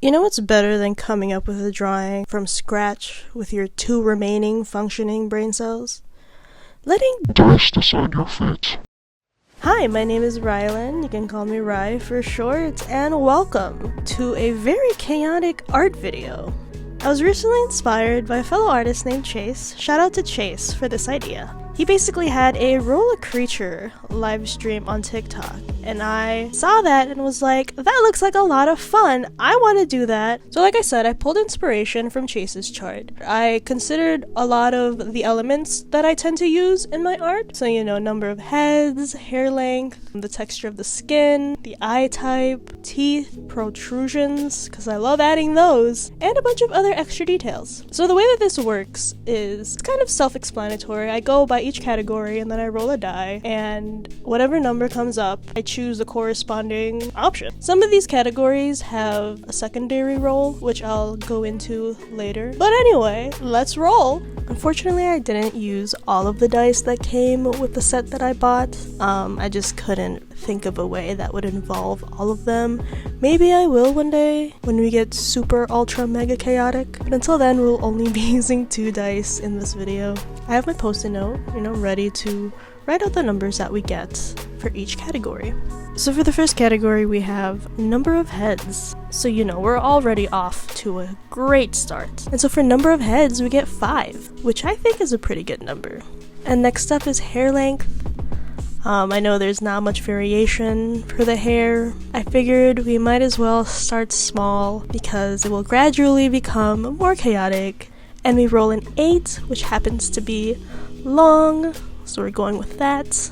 You know what's better than coming up with a drawing from scratch with your 2 remaining functioning brain cells? Letting dice decide your fate. Hi, my name is Rylan, you can call me Ry for short, and welcome to a very chaotic art video. I was recently inspired by a fellow artist named Chase. Shout out to Chase for this idea. He basically had a Roll a Creature live stream on TikTok, and I saw that and was like, that looks like a lot of fun, I want to do that. So like I said, I pulled inspiration from Chase's chart. I considered a lot of the elements that I tend to use in my art. So number of heads, hair length, the texture of the skin, the eye type, teeth, protrusions, because I love adding those, and a bunch of other extra details. So the way that this works is it's kind of self-explanatory. I go by each category and then I roll a die, and whatever number comes up, I choose the corresponding option. Some of these categories have a secondary roll, which I'll go into later. But anyway, let's roll! Unfortunately, I didn't use all of the dice that came with the set that I bought. I just couldn't think of a way that would involve all of them. Maybe I will one day when we get super ultra mega chaotic, but until then we'll only be using 2 dice in this video. I have my post-it note, ready to write out the numbers that we get for each category. So for the first category we have number of heads. So we're already off to a great start. And so for number of heads we get 5, which I think is a pretty good number. And next up is hair length. I know there's not much variation for the hair. I figured we might as well start small because it will gradually become more chaotic. And we roll an 8, which happens to be long, so we're going with that.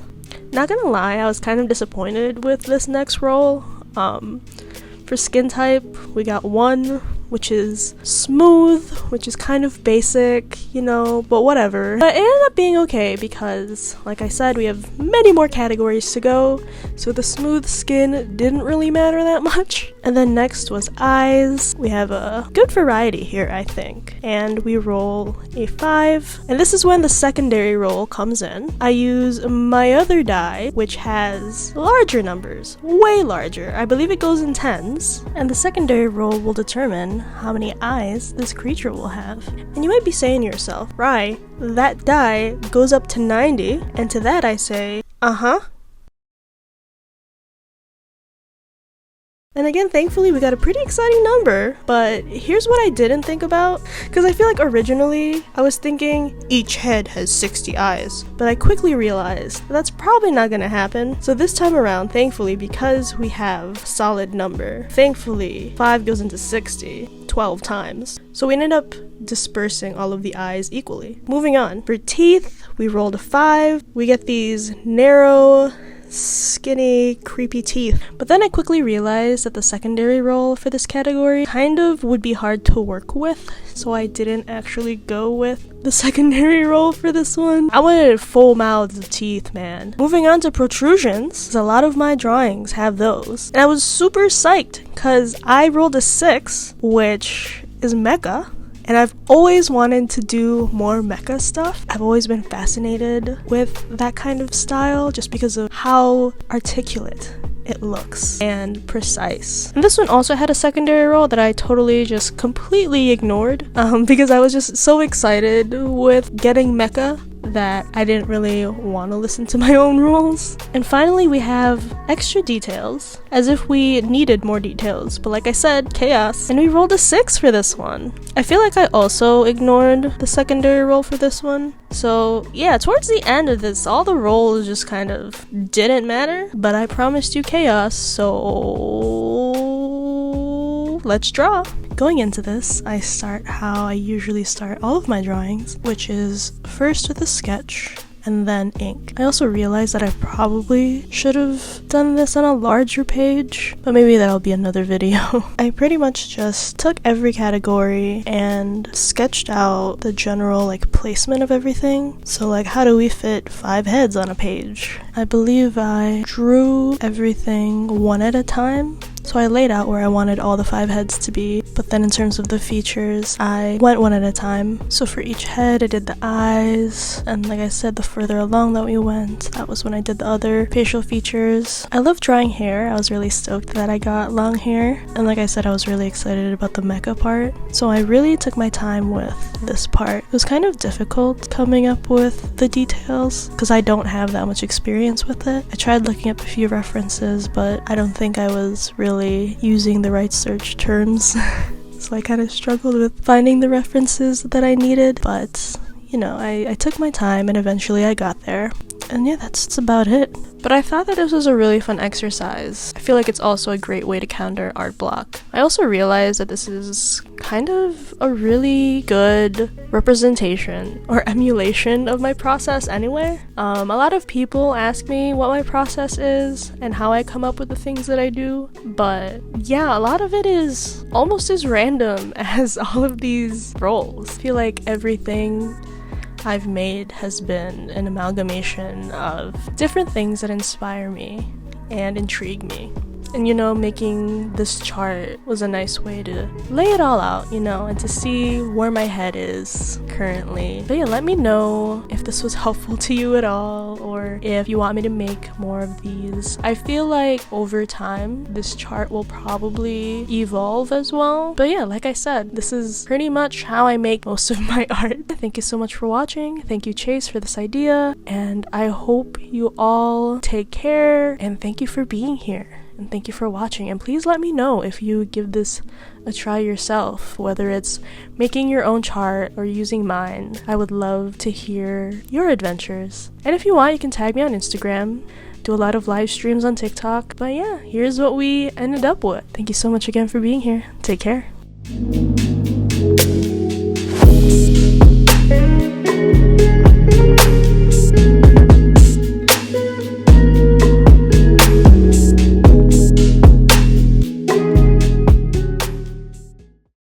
Not gonna lie, I was kind of disappointed with this next roll. For skin type, we got 1, which is smooth, which is kind of basic, but whatever. But it ended up being okay because, like I said, we have many more categories to go, so the smooth skin didn't really matter that much. And then next was eyes. We have a good variety here, I think. And we roll a 5, and this is when the secondary roll comes in. I use my other die, which has larger numbers, way larger. I believe it goes in 10s, and the secondary roll will determine how many eyes this creature will have. And you might be saying to yourself, right, that die goes up to 90, and to that I say, uh-huh. And again, thankfully we got a pretty exciting number, but here's what I didn't think about, because I feel like originally I was thinking each head has 60 eyes, but I quickly realized that's probably not gonna happen. So this time around, thankfully, because we have a solid number, thankfully 5 goes into 60 12 times. So we ended up dispersing all of the eyes equally. Moving on, for teeth, we rolled a 5. We get these narrow, skinny, creepy teeth. But then I quickly realized that the secondary roll for this category kind of would be hard to work with, so I didn't actually go with the secondary roll for this one. I wanted full mouths of teeth, man. Moving on to protrusions, a lot of my drawings have those. And I was super psyched because I rolled a 6, which is mecha. And I've always wanted to do more mecha stuff. I've always been fascinated with that kind of style just because of how articulate it looks and precise. And this one also had a secondary roll that I totally just completely ignored because I was just so excited with getting mecha that I didn't really want to listen to my own rules. And finally we have extra details, as if we needed more details, but like I said, chaos, and we rolled a 6 for this one. I feel like I also ignored the secondary roll for this one. So yeah, towards the end of this, all the rolls just kind of didn't matter, but I promised you chaos, so let's draw. Going into this, I start how I usually start all of my drawings, which is first with a sketch and then ink. I also realized that I probably should have done this on a larger page, but maybe that'll be another video. I pretty much just took every category and sketched out the general placement of everything. So how do we fit 5 heads on a page? I believe I drew everything one at a time. So I laid out where I wanted all the 5 heads to be, but then in terms of the features, I went one at a time. So for each head, I did the eyes, and like I said, the further along that we went, that was when I did the other facial features. I love drawing hair. I was really stoked that I got long hair, and like I said, I was really excited about the mecha part. So I really took my time with this part. It was kind of difficult coming up with the details because I don't have that much experience with it. I tried looking up a few references, but I don't think I was really using the right search terms. So I kind of struggled with finding the references that I needed, but you know, I took my time and eventually I got there. And yeah, that's about it. But I thought that this was a really fun exercise. I feel like it's also a great way to counter art block. I also realized that this is kind of a really good representation or emulation of my process anyway. A lot of people ask me what my process is and how I come up with the things that I do, but yeah, a lot of it is almost as random as all of these roles. I feel like everything I've made has been an amalgamation of different things that inspire me and intrigue me. And you know, making this chart was a nice way to lay it all out, you know, and to see where my head is currently. But yeah, let me know if this was helpful to you at all, or if you want me to make more of these. I feel like over time, this chart will probably evolve as well. But yeah, like I said, this is pretty much how I make most of my art. Thank you so much for watching. Thank you, Chase, for this idea. And I hope you all take care, and thank you for being here. And thank you for watching, and please let me know if you give this a try yourself, whether it's making your own chart or using mine. I would love to hear your adventures. And if you want, you can tag me on Instagram, do a lot of live streams on TikTok. But yeah, here's what we ended up with. Thank you so much again for being here. Take care.